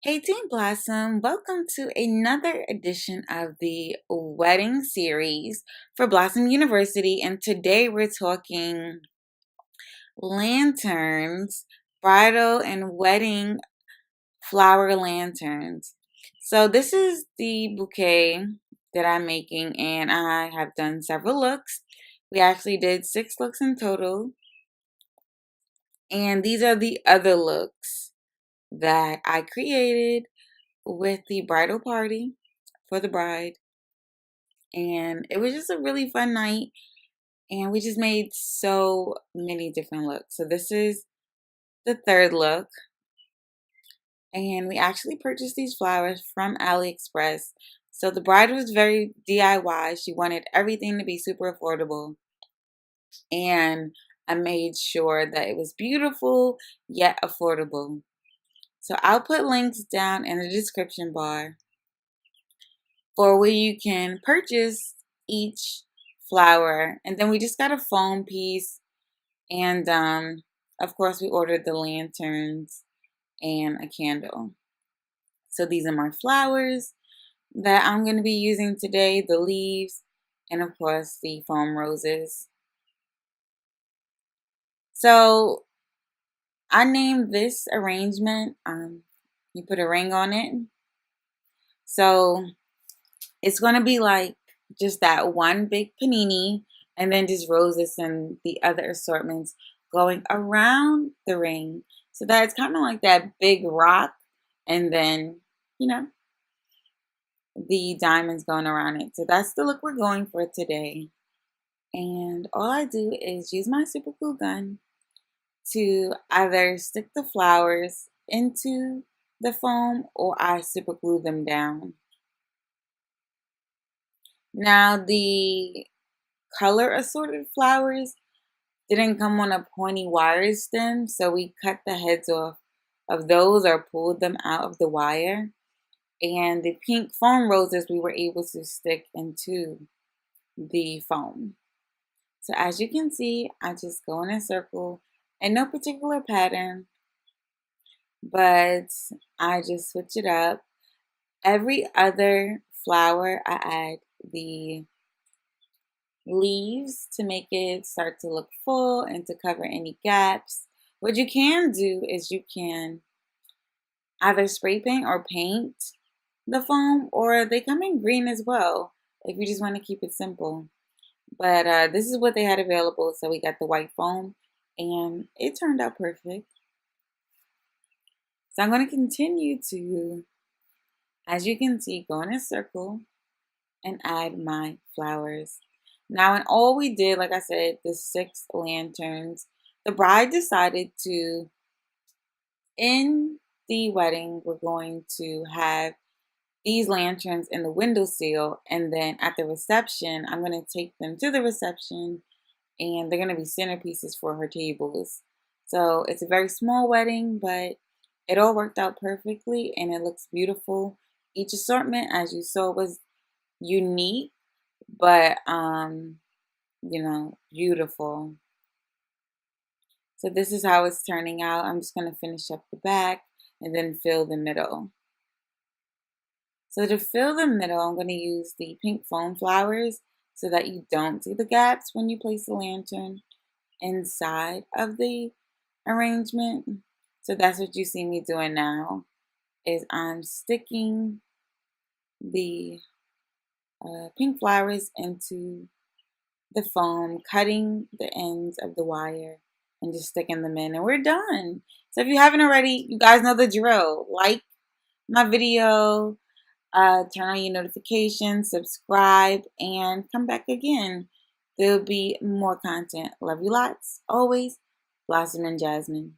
Hey Team Blossom, welcome to another edition of the wedding series for Blossom University. And today we're talking lanterns, bridal and wedding flower lanterns. So this is the bouquet that I'm making, and I have done several looks. We actually did 6 looks in total, and these are the other looks that I created with the bridal party for the bride. And it was just a really fun night, and we just made so many different looks. So this is the third look, and we actually purchased these flowers from AliExpress. So the bride was very DIY. She wanted everything to be super affordable, and I made sure that it was beautiful yet affordable. So I'll put links down in the description bar for where you can purchase each flower. And then we just got a foam piece, and of course we ordered the lanterns and a candle. So these are my flowers that I'm going to be using today, the leaves, and of course the foam roses. So I named this arrangement, you put a ring on it. So it's going to be like just that one big panini, and then just roses and the other assortments going around the ring. So that it's kind of like that big rock, and then, you know, the diamonds going around it. So that's the look we're going for today. And all I do is use my super glue gun to either stick the flowers into the foam, or I super glue them down. Now the color assorted flowers didn't come on a pointy wire stem, so we cut the heads off of those or pulled them out of the wire. And the pink foam roses we were able to stick into the foam. So as you can see, I just go in a circle in no particular pattern, but I just switch it up. Every other flower I add the leaves to make it start to look full and to cover any gaps. What you can do is you can either spray paint or paint the foam, or they come in green as well if you just want to keep it simple. But this is what they had available, so we got the white foam, and it turned out perfect. So I'm going to continue to, as you can see, go in a circle and add my flowers. Now, in all we did, like I said, the 6 lanterns, the bride decided to, in the wedding, we're going to have these lanterns in the windowsill, and then at the reception, I'm going to take them to the reception, and they're going to be centerpieces for her tables. So it's a very small wedding, but it all worked out perfectly, and it looks beautiful. Each assortment, as you saw, was unique, but beautiful. So this is how it's turning out. I'm just going to finish up the back and then fill the middle. So to fill the middle, I'm going to use the pink foam flowers so that you don't see the gaps when you place the lantern inside of the arrangement. So that's what you see me doing now, is I'm sticking the pink flowers into the foam, cutting the ends of the wire, and just sticking them in, and we're done. So if you haven't already, you guys know the drill. Like my video, turn on your notifications, subscribe, and come back again. There'll be more content. Love you lots. Always, Blossom and Jasmine.